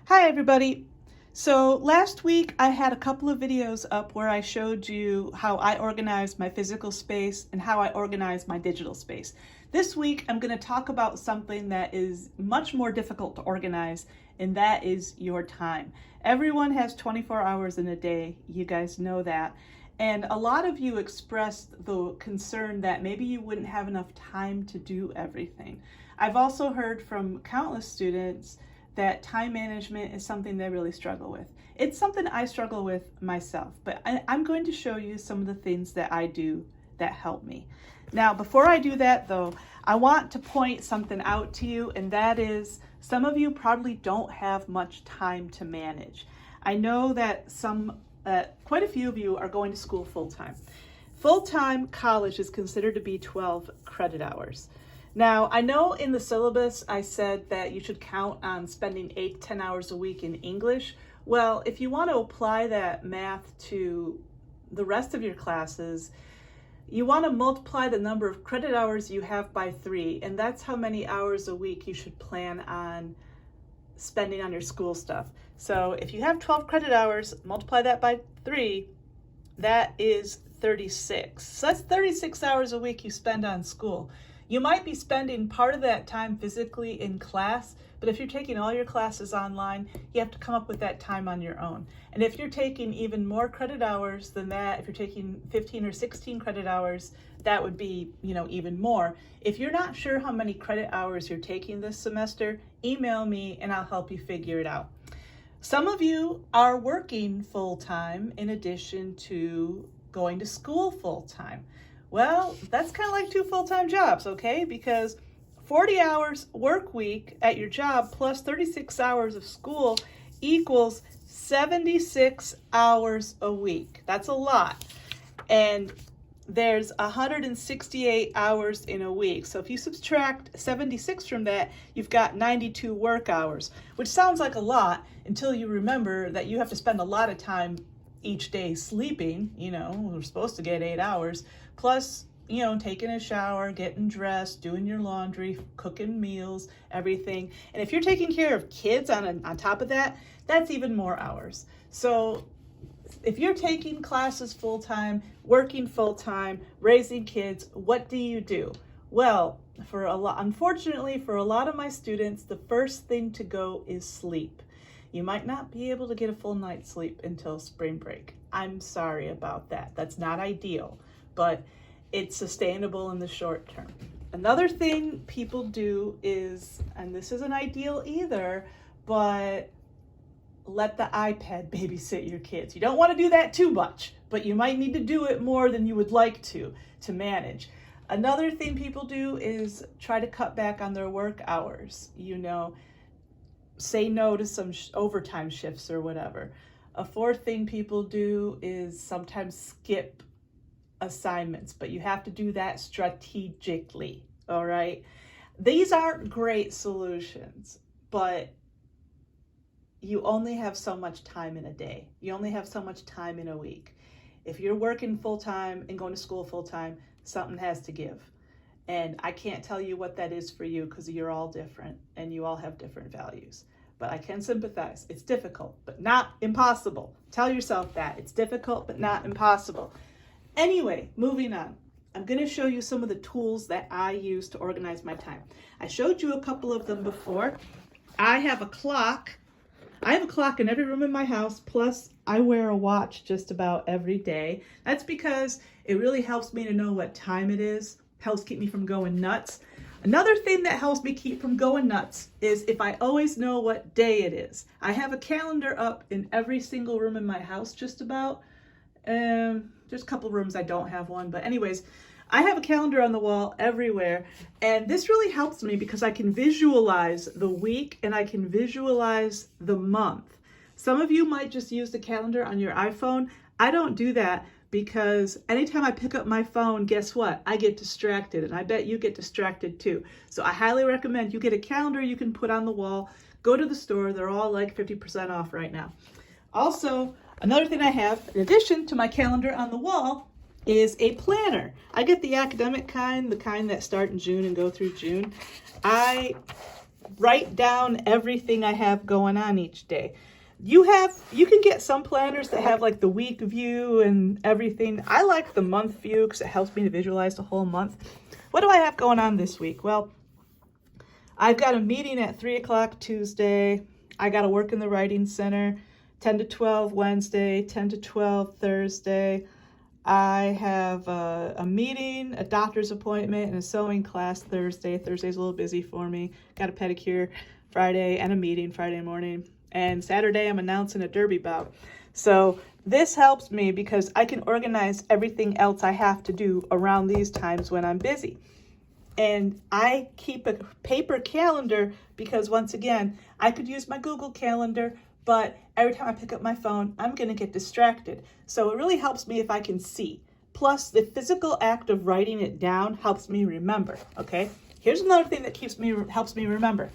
Hi everybody. So last week I had a couple of videos up where I showed you how I organize my physical space and how I organize my digital space. This week I'm going to talk about something that is much more difficult to organize, and that is your time. Everyone has 24 hours in a day, you guys know that. And a lot of you expressed the concern that maybe you wouldn't have enough time to do everything. I've also heard from countless students that time management is something they really struggle with. It's something I struggle with myself, but I'm going to show you some of the things that I do that help me. Now, before I do that though, I want to point something out to you, and that is some of you probably don't have much time to manage. I know that quite a few of you are going to school full-time. Full-time college is considered to be 12 credit hours. Now, I know in the syllabus I said that you should count on spending 8 to 10 hours a week in English. Well, if you want to apply that math to the rest of your classes, you want to multiply the number of credit hours you have by 3, and that's how many hours a week you should plan on spending on your school stuff. So if you have 12 credit hours, multiply that by 3, that is 36. So that's 36 hours a week you spend on school. You might be spending part of that time physically in class, but if you're taking all your classes online, you have to come up with that time on your own. And if you're taking even more credit hours than that, if you're taking 15 or 16 credit hours, that would be, even more. If you're not sure how many credit hours you're taking this semester, email me and I'll help you figure it out. Some of you are working full-time in addition to going to school full-time. Well, that's kind of like 2 full-time jobs, okay? Because 40 hours work week at your job plus 36 hours of school equals 76 hours a week. That's a lot. And there's 168 hours in a week. So if you subtract 76 from that, you've got 92 work hours, which sounds like a lot until you remember that you have to spend a lot of time each day sleeping. We're supposed to get 8 hours, plus, taking a shower, getting dressed, doing your laundry, cooking meals, everything. And if you're taking care of kids on top of that, that's even more hours. So if you're taking classes full-time, working full-time, raising kids, what do you do? Well, unfortunately, for a lot of my students, the first thing to go is sleep. You might not be able to get a full night's sleep until spring break. I'm sorry about that. That's not ideal, but it's sustainable in the short term. Another thing people do is, and this isn't ideal either, but let the iPad babysit your kids. You don't want to do that too much, but you might need to do it more than you would like to manage. Another thing people do is try to cut back on their work hours. Say no to some overtime shifts or whatever. A fourth thing people do is sometimes skip assignments, but you have to do that strategically, all right? These aren't great solutions, but you only have so much time in a day. You only have so much time in a week. If you're working full-time and going to school full-time, something has to give. And I can't tell you what that is for you because you're all different and you all have different values. But I can sympathize. It's difficult, but not impossible. Tell yourself that. It's difficult, but not impossible. Anyway, moving on. I'm going to show you some of the tools that I use to organize my time. I showed you a couple of them before. I have a clock. I have a clock in every room in my house, plus I wear a watch just about every day. That's because it really helps me to know what time it is. Helps keep me from going nuts. Another thing that helps me keep from going nuts is if I always know what day it is. I have a calendar up in every single room in my house just about. There's a couple rooms I don't have one, but anyways, I have a calendar on the wall everywhere, and this really helps me because I can visualize the week and I can visualize the month. Some of you might just use the calendar on your iPhone. I don't do that because anytime I pick up my phone, guess what? I get distracted, and I bet you get distracted too. So I highly recommend you get a calendar you can put on the wall. Go to the store. They're all like 50% off right now. Also, another thing I have, in addition to my calendar on the wall, is a planner. I get the academic kind, the kind that start in June and go through June. I write down everything I have going on each day. You can get some planners that have like the week view and everything. I like the month view because it helps me to visualize the whole month. What do I have going on this week? Well, I've got a meeting at 3 o'clock Tuesday. I got to work in the writing center, 10 to 12 Wednesday, 10 to 12 Thursday. I have a meeting, a doctor's appointment, and a sewing class Thursday. Thursday's a little busy for me. Got a pedicure Friday and a meeting Friday morning. And Saturday I'm announcing a derby bout. So this helps me because I can organize everything else I have to do around these times when I'm busy. And I keep a paper calendar because, once again, I could use my Google Calendar, but every time I pick up my phone, I'm going to get distracted. So it really helps me if I can see. Plus, the physical act of writing it down helps me remember, okay? Here's another thing that helps me remember.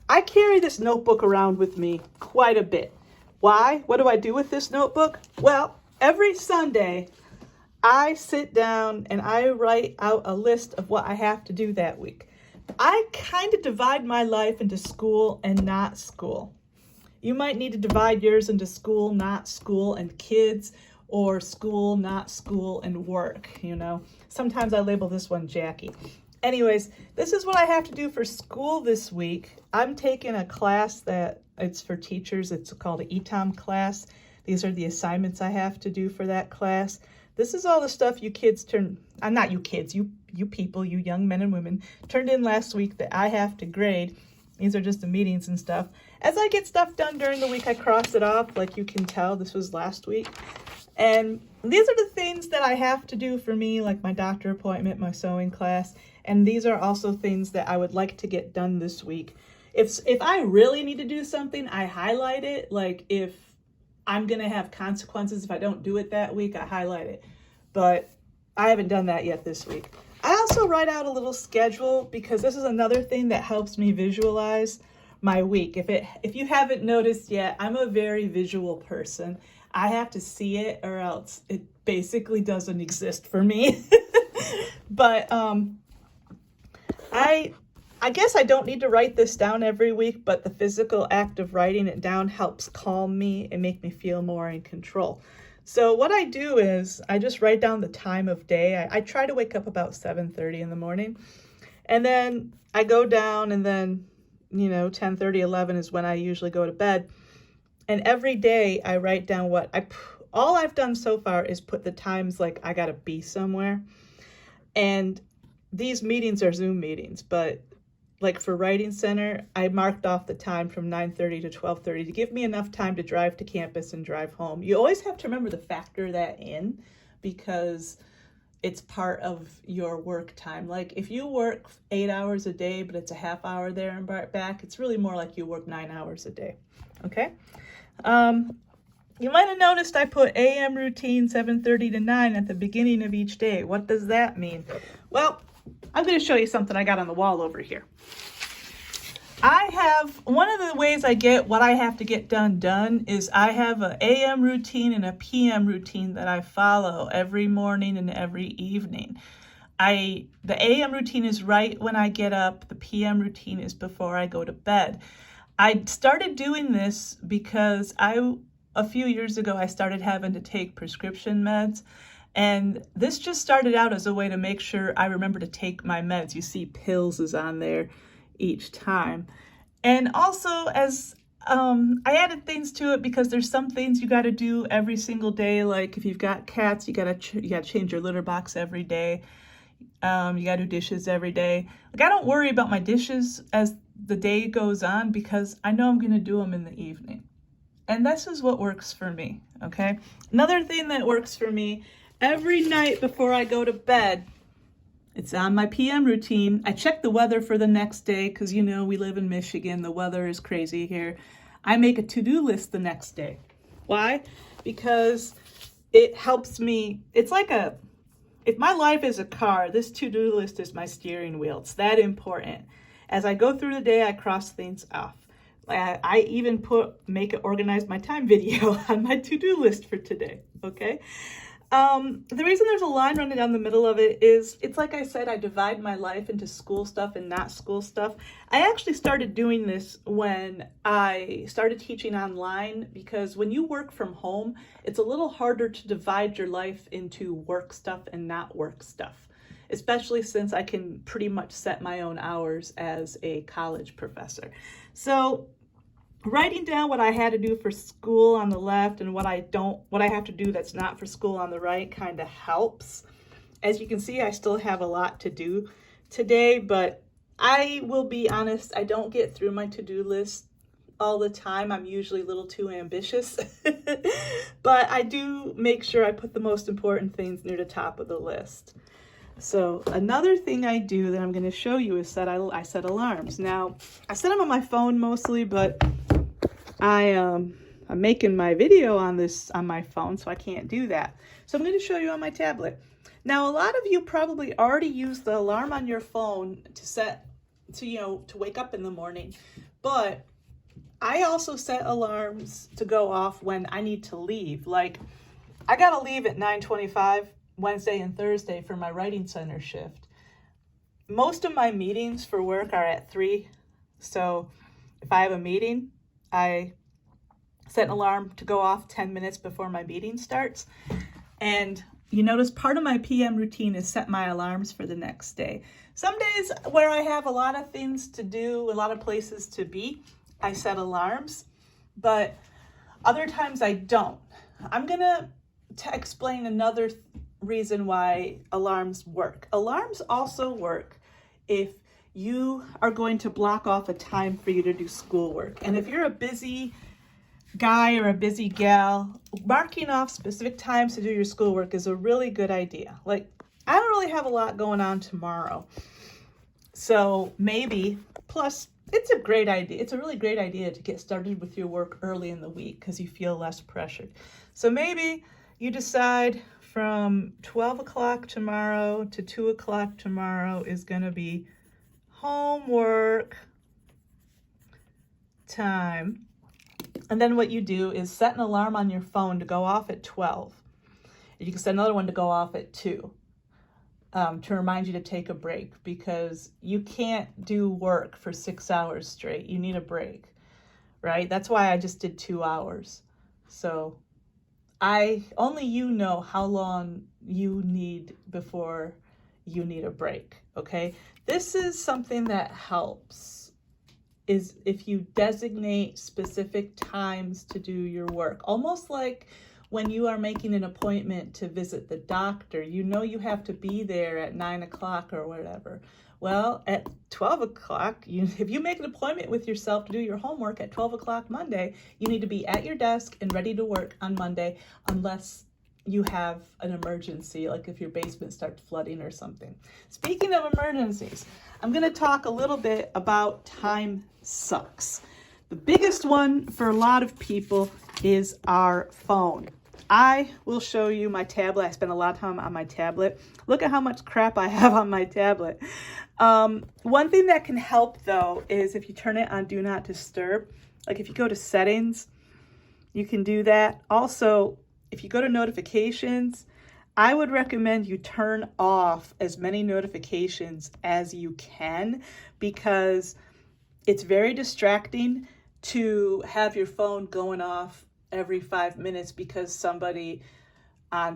I carry this notebook around with me quite a bit. Why? What do I do with this notebook? Well, every Sunday, I sit down and I write out a list of what I have to do that week. I kind of divide my life into school and not school. You might need to divide yours into school, not school, and kids, or school, not school, and work, you know. Sometimes I label this one Jackie. Anyways, this is what I have to do for school this week. I'm taking a class that it's for teachers. It's called an ETOM class. These are the assignments I have to do for that class. This is all the stuff you kids not you kids, you people, you young men and women turned in last week that I have to grade. These are just the meetings and stuff. As I get stuff done during the week, I cross it off. Like you can tell, this was last week. And these are the things that I have to do for me, like my doctor appointment, my sewing class. And these are also things that I would like to get done this week. If I really need to do something, I highlight it. Like if I'm going to have consequences if I don't do it that week, I highlight it. But I haven't done that yet this week. I also write out a little schedule because this is another thing that helps me visualize my week. If you haven't noticed yet, I'm a very visual person. I have to see it or else it basically doesn't exist for me. But I guess I don't need to write this down every week, but the physical act of writing it down helps calm me and make me feel more in control. So what I do is I just write down the time of day. I try to wake up about 7:30 in the morning. And then I go down and then, 10:30, 11 is when I usually go to bed. And every day I write down all I've done so far is put the times like I got to be somewhere. And these meetings are Zoom meetings, but like for Writing Center, I marked off the time from 9:30 to 12:30 to give me enough time to drive to campus and drive home. You always have to remember to factor that in because it's part of your work time. Like if you work 8 hours a day, but it's a half hour there and back, it's really more like you work 9 hours a day. Okay? You might have noticed I put AM routine 7:30 to 9 at the beginning of each day. What does that mean? Well, I'm going to show you something I got on the wall over here. One of the ways I get what I have to get done is I have an AM routine and a PM routine that I follow every morning and every evening. The AM routine is right when I get up. The PM routine is before I go to bed. I started doing this because a few years ago, I started having to take prescription meds. And this just started out as a way to make sure I remember to take my meds. You see pills is on there each time. And also as I added things to it because there's some things you got to do every single day. Like if you've got cats, you got to change your litter box every day. You got to do dishes every day. Like I don't worry about my dishes as the day goes on because I know I'm going to do them in the evening. And this is what works for me, okay? Another thing that works for me, every night before I go to bed, it's on my PM routine. I check the weather for the next day because, we live in Michigan. The weather is crazy here. I make a to-do list the next day. Why? Because it helps me. It's like if my life is a car, this to-do list is my steering wheel. It's that important. As I go through the day, I cross things off. I even organize my time video on my to-do list for today, okay? The reason there's a line running down the middle of it is, it's like I said, I divide my life into school stuff and not school stuff. I actually started doing this when I started teaching online, because when you work from home, it's a little harder to divide your life into work stuff and not work stuff, especially since I can pretty much set my own hours as a college professor. So writing down what I had to do for school on the left and what I have to do that's not for school on the right kind of helps. As you can see, I still have a lot to do today, but I will be honest, I don't get through my to-do list all the time. I'm usually a little too ambitious, but I do make sure I put the most important things near the top of the list. So another thing I do that I'm going to show you is that I set alarms. Now, I set them on my phone mostly, but I'm making my video on this on my phone, so I can't do that. So I'm going to show you on my tablet. Now, a lot of you probably already use the alarm on your phone to wake up in the morning, but I also set alarms to go off when I need to leave. Like, I got to leave at 9:25 Wednesday and Thursday for my writing center shift. Most of my meetings for work are at 3. So if I have a meeting, I set an alarm to go off 10 minutes before my meeting starts. And you notice part of my PM routine is set my alarms for the next day. Some days where I have a lot of things to do, a lot of places to be, I set alarms, but other times I don't. I'm gonna explain another reason why alarms work. Alarms also work if you are going to block off a time for you to do schoolwork. And if you're a busy guy or a busy gal, marking off specific times to do your schoolwork is a really good idea. Like, I don't really have a lot going on tomorrow, so maybe, plus it's a great idea. It's a really great idea to get started with your work early in the week because you feel less pressured. So maybe you decide from 12 o'clock tomorrow to 2 o'clock tomorrow is going to be homework time. And then what you do is set an alarm on your phone to go off at 12. You can set another one to go off at 2 to remind you to take a break, because you can't do work for 6 hours straight. You need a break, right? That's why I just did 2 hours. So only you know how long you need before you need a break, okay? This is something that helps, is if you designate specific times to do your work. Almost like when you are making an appointment to visit the doctor, you know you have to be there at 9 o'clock or whatever. Well, at 12 o'clock, if you make an appointment with yourself to do your homework at 12 o'clock Monday, you need to be at your desk and ready to work on Monday, unless you have an emergency, like if your basement starts flooding or something. Speaking of emergencies, I'm going to talk a little bit about time sucks. The biggest one for a lot of people is our phone. I will show you my tablet. I spend a lot of time on my tablet. Look at how much crap I have on my tablet. One thing that can help, though, is if you turn it on Do Not Disturb. Like if you go to Settings, you can do that. Also, if you go to Notifications, I would recommend you turn off as many notifications as you can, because it's very distracting to have your phone going off every 5 minutes because somebody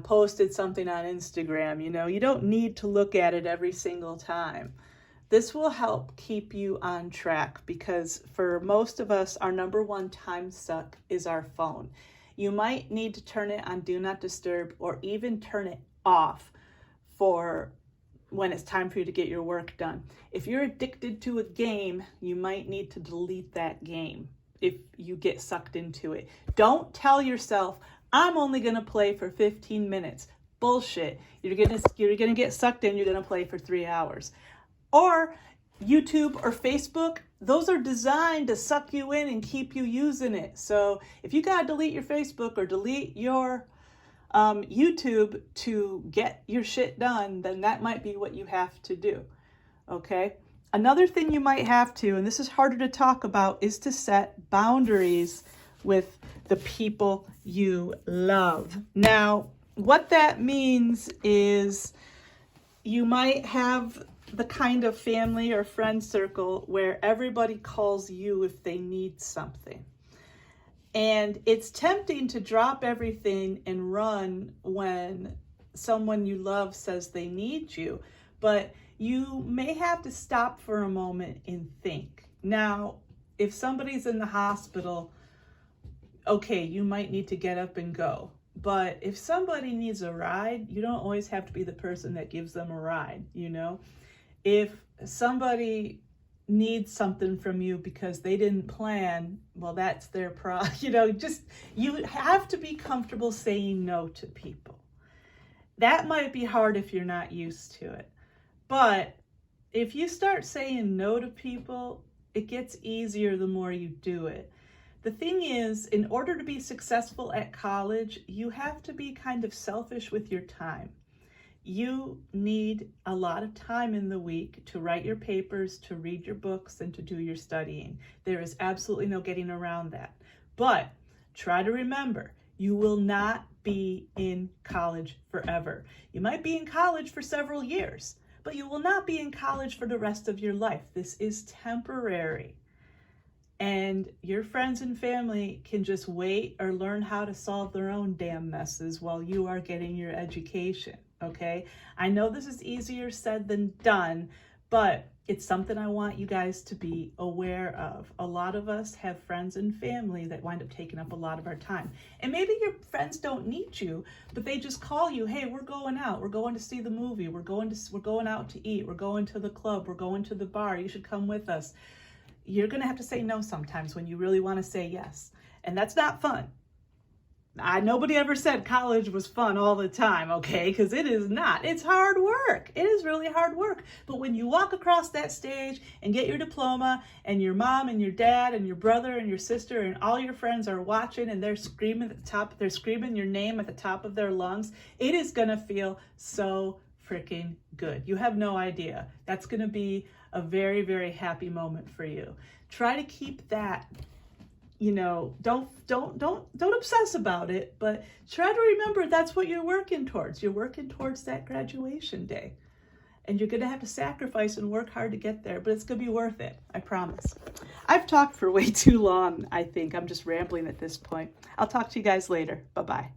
posted something on Instagram. You don't need to look at it every single time. This will help keep you on track, because for most of us, our number one time suck is our phone. You might need to turn it on Do Not Disturb, or even turn it off for when it's time for you to get your work done. If you're addicted to a game, you might need to delete that game if you get sucked into it. Don't tell yourself, I'm only gonna play for 15 minutes. Bullshit. You're gonna get sucked in, you're gonna play for 3 hours. Or YouTube or Facebook, those are designed to suck you in and keep you using it. So if you gotta delete your Facebook or delete your YouTube to get your shit done, then that might be what you have to do, okay? Another thing you might have to, and this is harder to talk about, is to set boundaries with the people you love. Now, what that means is you might have the kind of family or friend circle where everybody calls you if they need something. And it's tempting to drop everything and run when someone you love says they need you, but you may have to stop for a moment and think. Now, if somebody's in the hospital, okay, you might need to get up and go. But if somebody needs a ride, you don't always have to be the person that gives them a ride, you know? If somebody needs something from you because they didn't plan, well, that's their you know, just, you have to be comfortable saying no to people. That might be hard if you're not used to it. But if you start saying no to people, it gets easier the more you do it. The thing is, in order to be successful at college, you have to be kind of selfish with your time. You need a lot of time in the week to write your papers, to read your books, and to do your studying. There is absolutely no getting around that. But try to remember, you will not be in college forever. You might be in college for several years, but you will not be in college for the rest of your life. This is temporary. And your friends and family can just wait or learn how to solve their own damn messes while you are getting your education, okay? I know this is easier said than done, but it's something I want you guys to be aware of. A lot of us have friends and family that wind up taking up a lot of our time. And maybe your friends don't need you, but they just call you, hey, we're going out. We're going to see the movie. We're going out to eat. We're going to the club. We're going to the bar. You should come with us. You're going to have to say no sometimes when you really want to say yes. And that's not fun. Nobody ever said college was fun all the time, okay? Because it is not. It's hard work. It is really hard work. But when you walk across that stage and get your diploma, and your mom and your dad and your brother and your sister and all your friends are watching and they're screaming at the top, they're screaming your name at the top of their lungs, it is going to feel so freaking good. You have no idea. That's going to be a very, very happy moment for you. Try to keep that, you know, don't obsess about it, but try to remember that's what you're working towards. You're working towards that graduation day. And you're going to have to sacrifice and work hard to get there, but it's going to be worth it. I promise. I've talked for way too long, I think. I'm just rambling at this point. I'll talk to you guys later. Bye-bye.